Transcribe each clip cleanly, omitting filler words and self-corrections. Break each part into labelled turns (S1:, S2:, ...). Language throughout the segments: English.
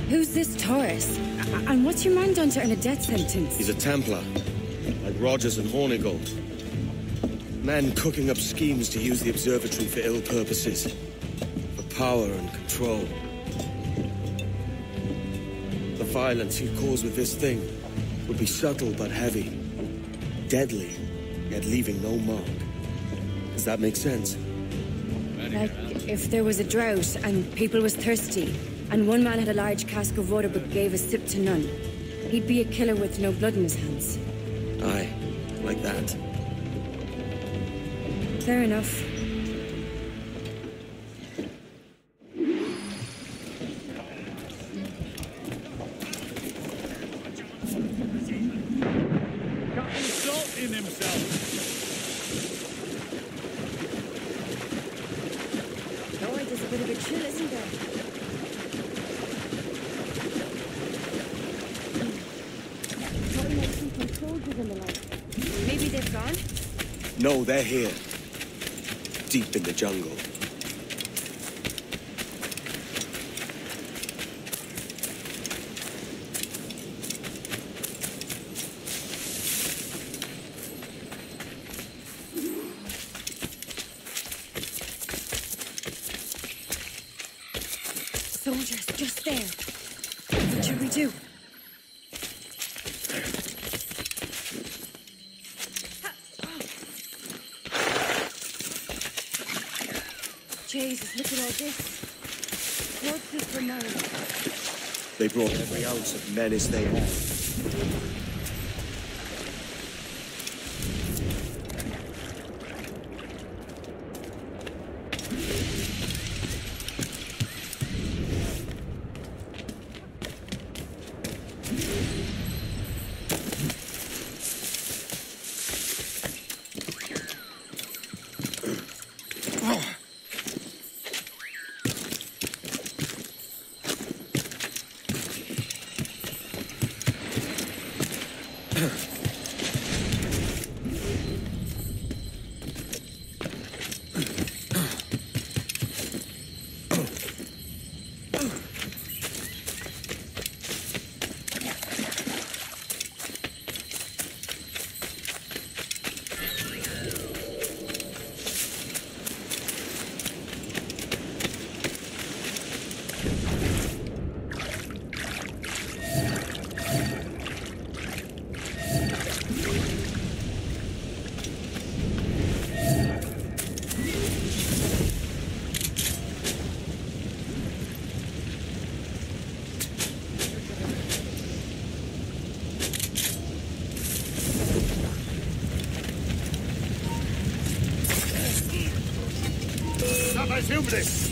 S1: Who's this Taurus? And what's your man done to earn a death sentence?
S2: He's a Templar, like Rogers and Hornigold. Men cooking up schemes to use the observatory for ill purposes. For power and control. The violence he'd cause with this thing would be subtle but heavy. Deadly, yet leaving no mark. Does that make sense?
S1: Like, if there was a drought and people was thirsty, and one man had a large cask of water but gave a sip to none, he'd be a killer with no blood in his hands.
S2: Aye, like that.
S1: Fair enough. Maybe they've gone?
S2: No, they're here. Deep in the jungle.
S1: Soldiers, just there. What should we do? Jesus, look at all this. Corpses for mine.
S2: They brought every ounce of menace they had.
S3: Hombres!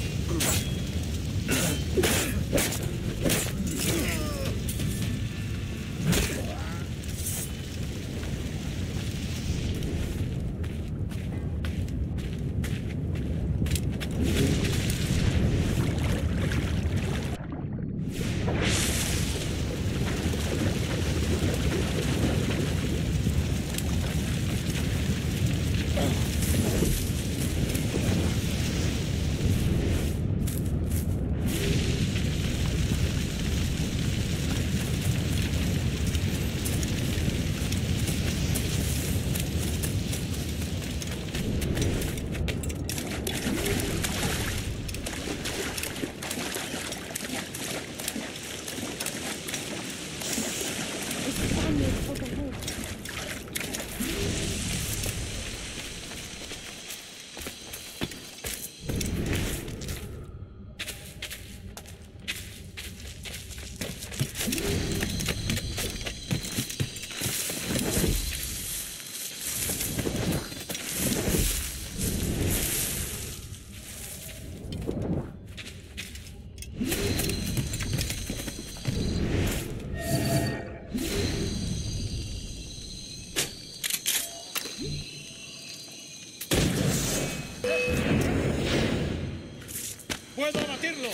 S4: ¡Puedo abatirlo!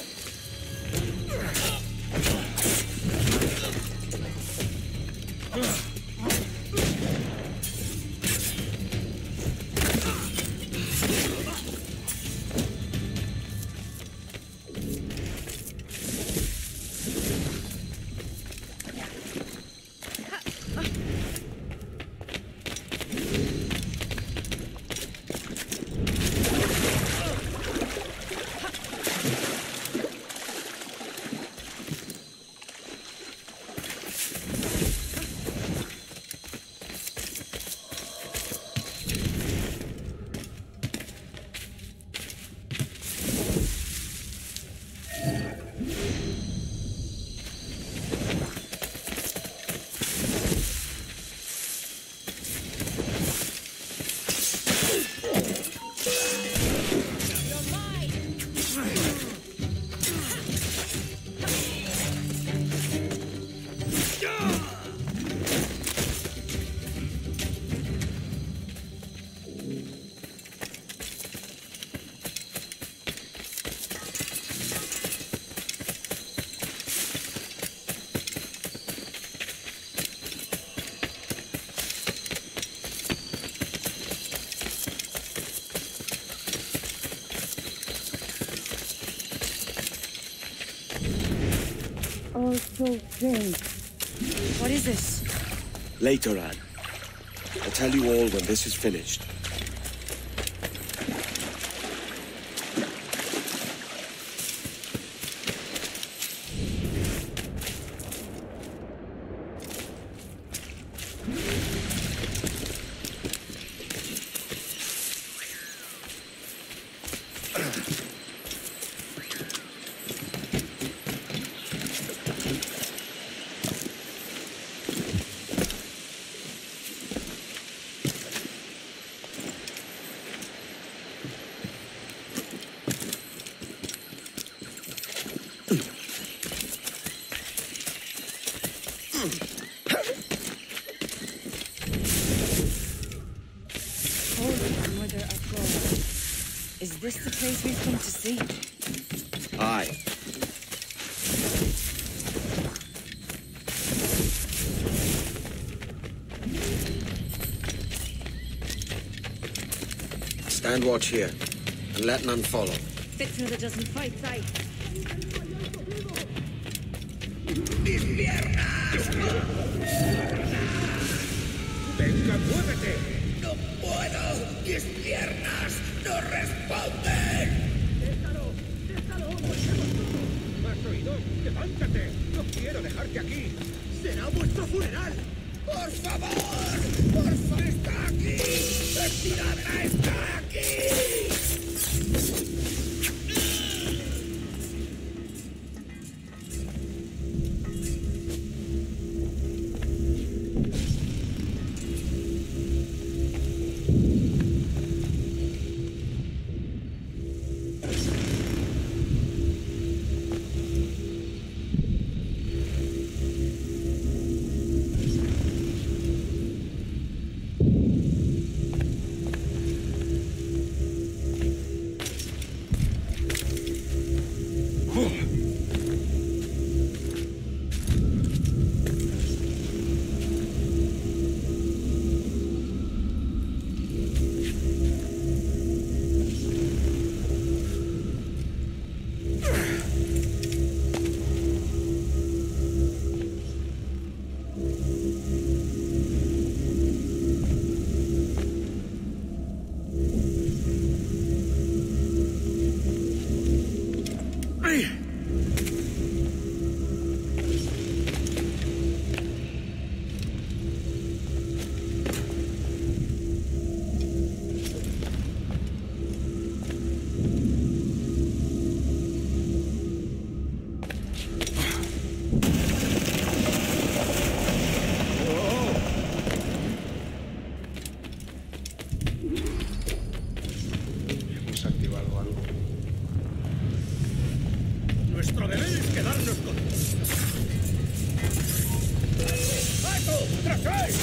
S1: all so strange. What is this?
S2: Later, Anne. I'll tell you all when this is finished.
S1: Holy Mother of God. Is this the place we've come to see?
S2: Aye. Stand watch here, and let none follow.
S1: Fitzner that doesn't fight, sight.
S3: ¡Venga, muévete! ¡No puedo! ¡Mis piernas no responden! ¡Déjalo! ¡Déjalo! ¡Volvemos todo! ¿Has oído? ¡Levántate! ¡No quiero dejarte aquí! ¡Será vuestro funeral! ¡Por favor! ¡Por favor! ¡Está aquí! ¡Estirada está aquí! Nuestro deber es quedarnos con... ¡Alto! ¡Tras él!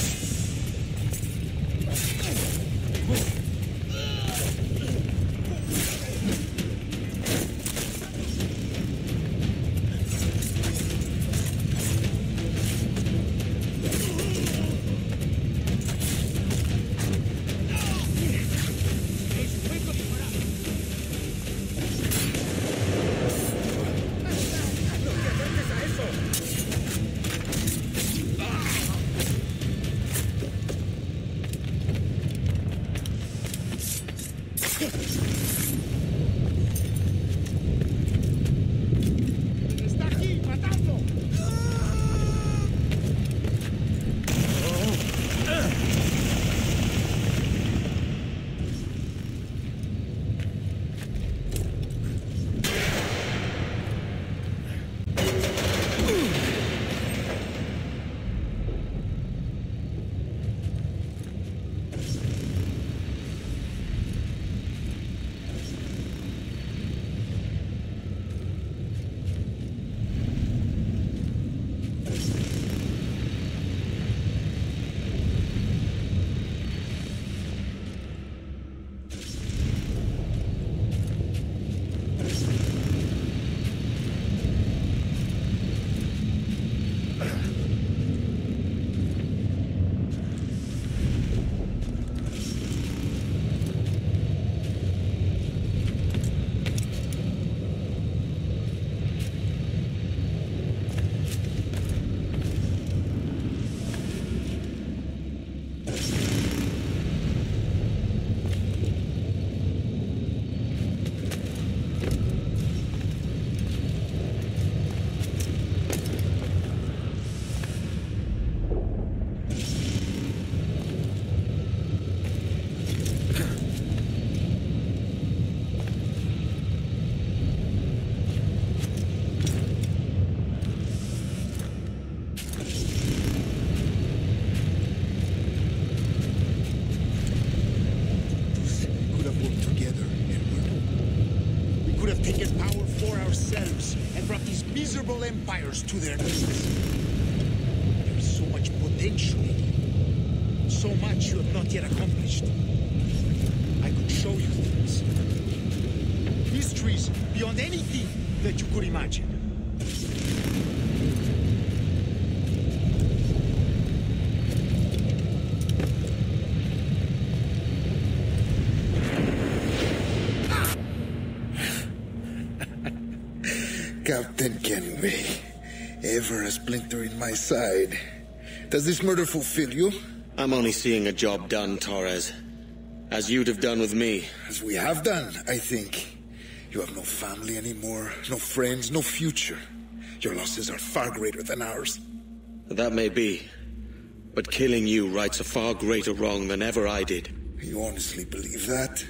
S4: several empires to their knees. There's so much potential in you. So much you have not yet accomplished. I could show you things. Mysteries beyond anything that you could imagine.
S5: Captain Kenway, ever a splinter in my side. Does this murder fulfill you?
S2: I'm only seeing a job done, Torres. As you'd have done with me.
S5: As we have done, I think. You have no family anymore, no friends, no future. Your losses are far greater than ours.
S2: That may be. But killing you rights a far greater wrong than ever I did.
S5: You honestly believe that?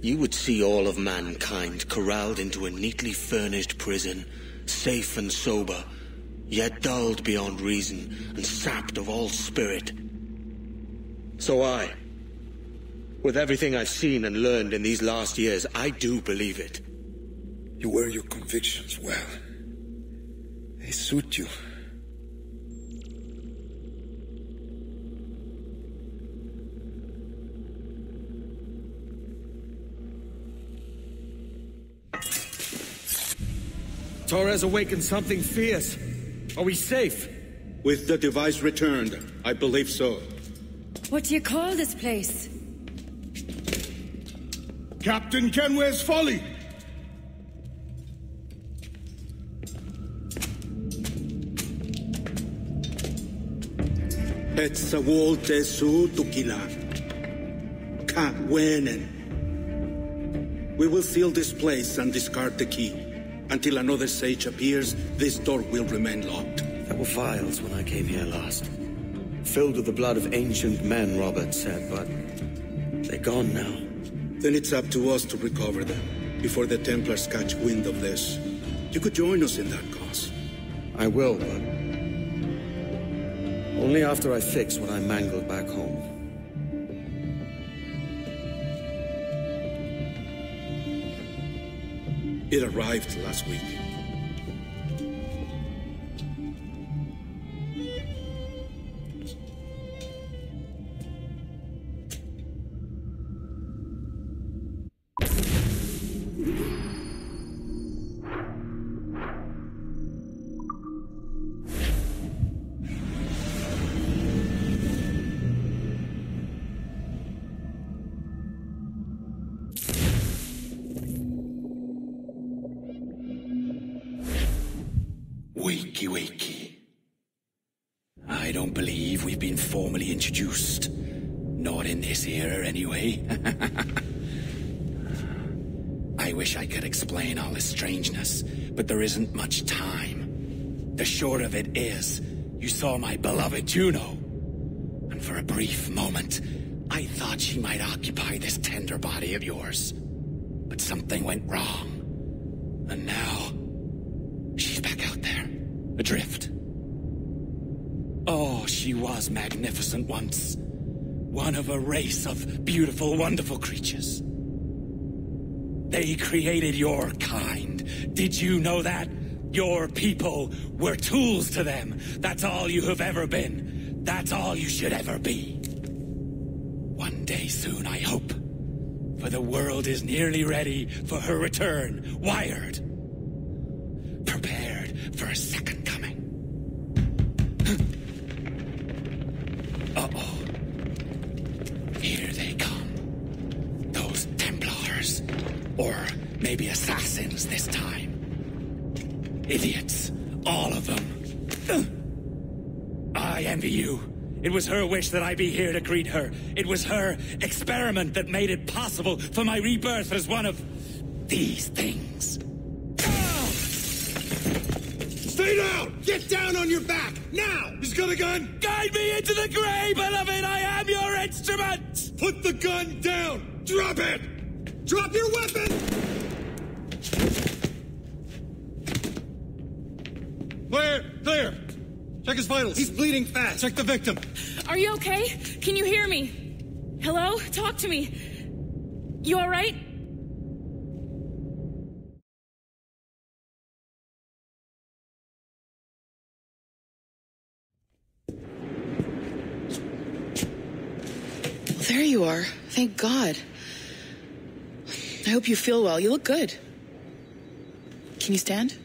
S2: You would see all of mankind corralled into a neatly furnished prison, safe and sober, yet dulled beyond reason and sapped of all spirit. So with everything I've seen and learned in these last years, I do believe it.
S5: You wear your convictions well. They suit you.
S2: Torres awakened something fierce. Are we safe?
S6: With the device returned, I believe so.
S1: What do you call this place?
S3: Captain Kenway's Folly!
S6: Etsawolte su tukila. Ka wenen. We will seal this place and discard the key. Until another sage appears, this door will remain locked.
S2: There were vials when I came here last. Filled with the blood of ancient men, Robert said, but they're gone now.
S6: Then it's up to us to recover them, before the Templars catch wind of this. You could join us in that cause.
S2: I will, but only after I fix what I mangled back home.
S6: It arrived last week.
S4: Wakey, wakey. I don't believe we've been formally introduced. Not in this era, anyway. I wish I could explain all this strangeness, but there isn't much time. The short of it is, you saw my beloved Juno. And for a brief moment, I thought she might occupy this tender body of yours. But something went wrong. And now, she's back out there. Adrift. Oh, she was magnificent once. One of a race of beautiful, wonderful creatures. They created your kind. Did you know that? Your people were tools to them. That's all you have ever been. That's all you should ever be. One day soon, I hope. For the world is nearly ready for her return. Wired. Prepared for a second coming. Uh-oh. Here they come. Those Templars. Or maybe assassins this time. Idiots. All of them. I envy you. It was her wish that I be here to greet her. It was her experiment that made it possible for my rebirth as one of these things.
S3: Stay down! Get down on your back! Now! He's got a gun!
S4: Guide me into the grave, beloved! I am your instrument!
S3: Put the gun down! Drop it! Drop your weapon! Clear! Clear! Check his vitals. He's bleeding fast. Check the victim.
S7: Are you okay? Can you hear me? Hello? Talk to me. You all right? there you are. Thank God. I hope you feel well. You look good. Can you stand?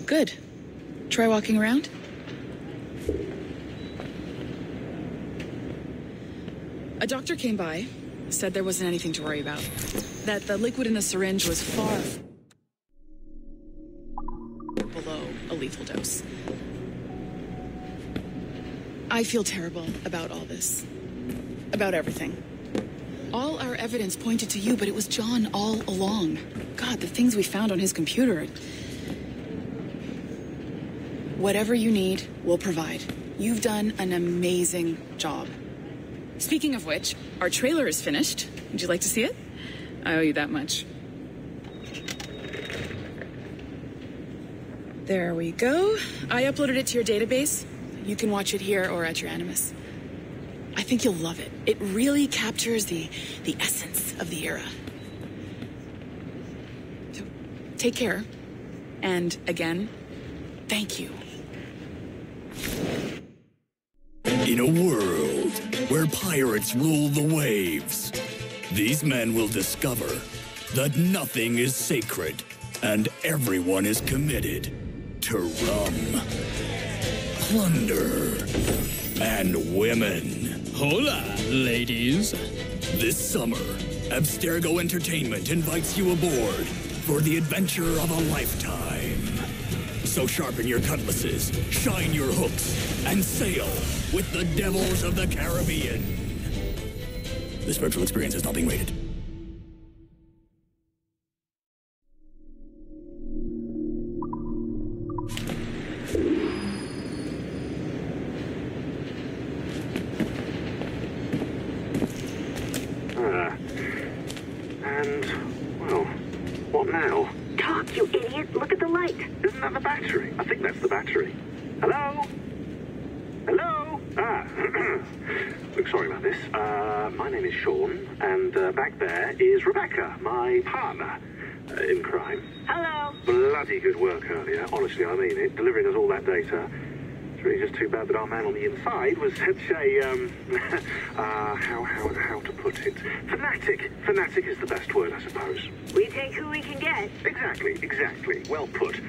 S7: Good. Try walking around. A doctor came by, said there wasn't anything to worry about. That the liquid in the syringe was far below a lethal dose. I feel terrible about all this. About everything. All our evidence pointed to you, but it was John all along. God, the things we found on his computer. Whatever you need, we'll provide. You've done an amazing job. Speaking of which, our trailer is finished. Would you like to see it? I owe you that much. There we go. I uploaded it to your database. You can watch it here or at your Animus. I think you'll love it. It really captures the essence of the era. So, take care. And again, thank you.
S8: In a world where pirates rule the waves, these men will discover that nothing is sacred and everyone is committed to rum, plunder, and women.
S4: Hola, ladies.
S8: This summer, Abstergo Entertainment invites you aboard for the adventure of a lifetime. So sharpen your cutlasses, shine your hooks, and sail with the devils of the Caribbean. This virtual experience is not being rated.
S9: Well, what now?
S10: Talk, you idiot! Look at the light!
S9: Isn't that the battery? I think that's the battery. Hello? Hello? Look, sorry about this. My name is Sean, and back there is Rebecca, my partner in crime.
S10: Hello!
S9: Bloody good work earlier. Honestly, I mean it. Delivering us all that data. It's really just too bad that our man on the inside was such a, how to put it? Fanatic. Fanatic is the best word, I suppose.
S10: We take who we can get.
S9: Exactly. Well put.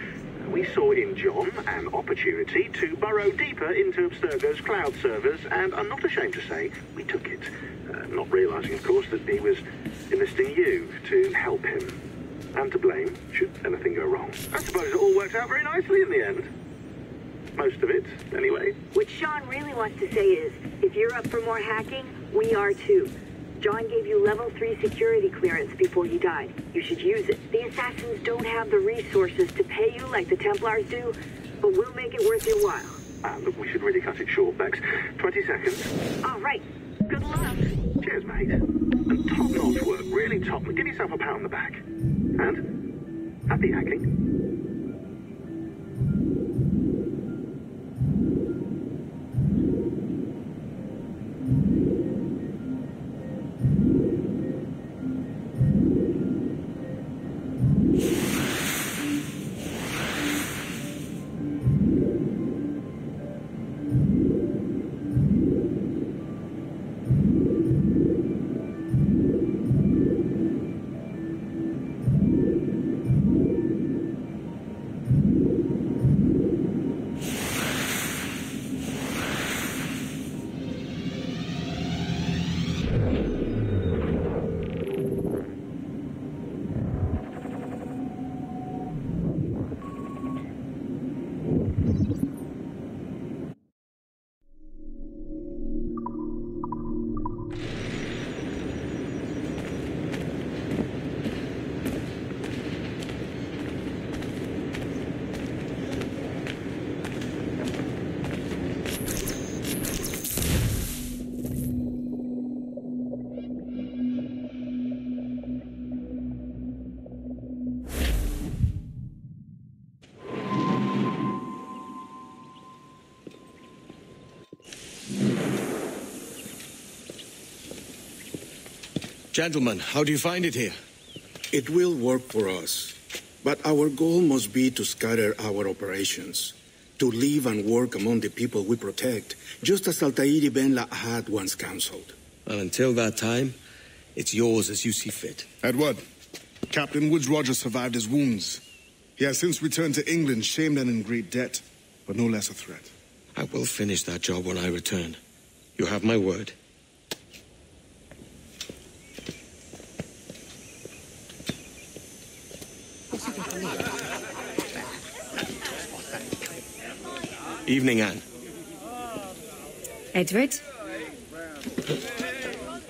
S9: We saw in John an opportunity to burrow deeper into Abstergo's cloud servers, and I'm not ashamed to say we took it. Not realizing, of course, that he was enlisting you to help him. And to blame, should anything go wrong. I suppose it all worked out very nicely in the end. Most of it, anyway.
S10: What Sean really wants to say is, if you're up for more hacking, we are too. John gave you level 3 security clearance before he died. You should use it. The assassins don't have the resources to pay you like the Templars do, but we'll make it worth your while.
S9: Look, we should really cut it short, Bex. 20 seconds.
S10: All right. Good luck.
S9: Cheers, mate. And top-notch work. Really top. Give yourself a pat on the back. And happy hacking.
S2: Gentlemen, how do you find it here?
S6: It will work for us. But our goal must be to scatter our operations, to live and work among the people we protect, just as Altair ibn La'ahad once counseled.
S2: Well, until that time, it's yours as you see fit.
S11: Edward, Captain Woodes Rogers survived his wounds. He has since returned to England, shamed and in great debt, but no less a threat.
S2: I will finish that job when I return. You have my word. Evening, Anne.
S1: Edward?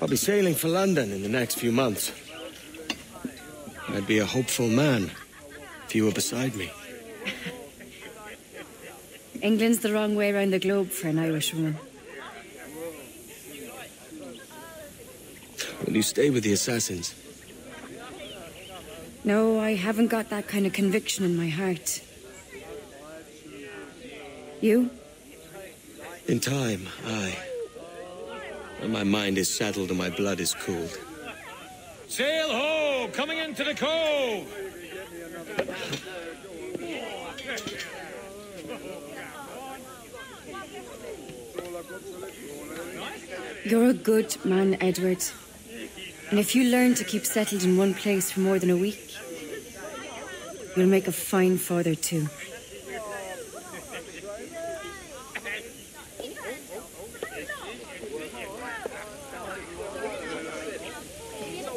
S2: I'll be sailing for London in the next few months. I'd be a hopeful man if you were beside me.
S1: England's the wrong way around the globe for an Irish woman.
S2: Will you stay with the assassins?
S1: No, I haven't got that kind of conviction in my heart. You?
S2: In time, aye. When my mind is settled and my blood is cooled.
S12: Sail ho! Coming into the cove!
S1: You're a good man, Edward. And if you learn to keep settled in one place for more than a week, you'll make a fine father too.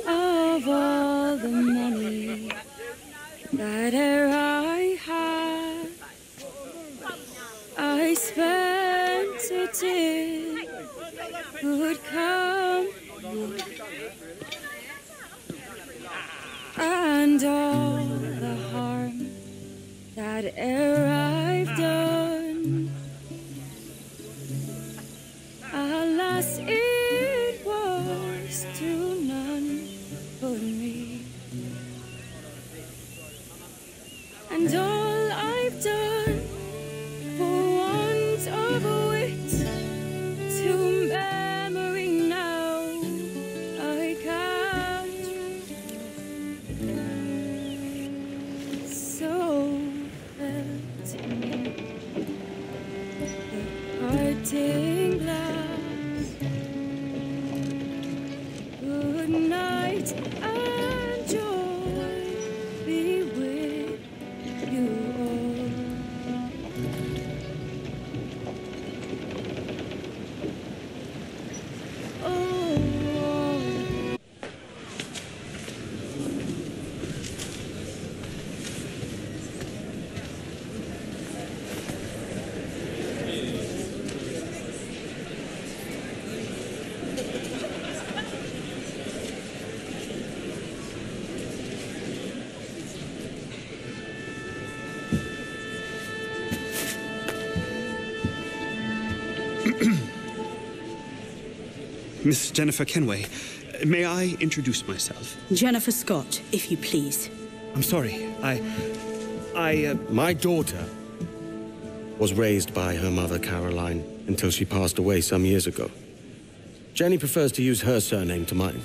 S1: Of all the money that e'er I had, I spent it in good company, and all the harm that e'er I've done, alas, it was to none but me. And all I've done for want of wit to memory now I can't. So felt the parting glass. Good night and joy be with you all. Oh.
S13: Miss Jennifer Kenway, may I introduce myself?
S14: Jennifer Scott, if you please.
S13: I'm sorry,
S2: My daughter was raised by her mother, Caroline, until she passed away some years ago. Jenny prefers to use her surname to mine.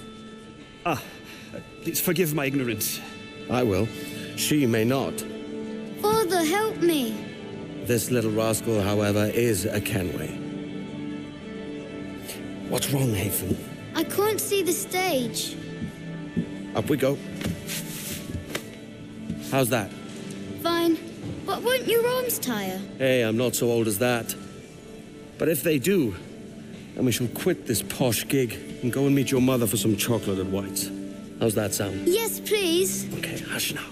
S13: Please forgive my ignorance.
S2: I will. She may not.
S15: Father, help me.
S2: This little rascal, however, is a Kenway. What's wrong, Hafen?
S15: I can't see the stage.
S2: Up we go. How's that?
S15: Fine. But won't your arms tire?
S2: Hey, I'm not so old as that. But if they do, then we shall quit this posh gig and go and meet your mother for some chocolate at White's. How's that sound?
S15: Yes, please.
S2: Okay, hush now.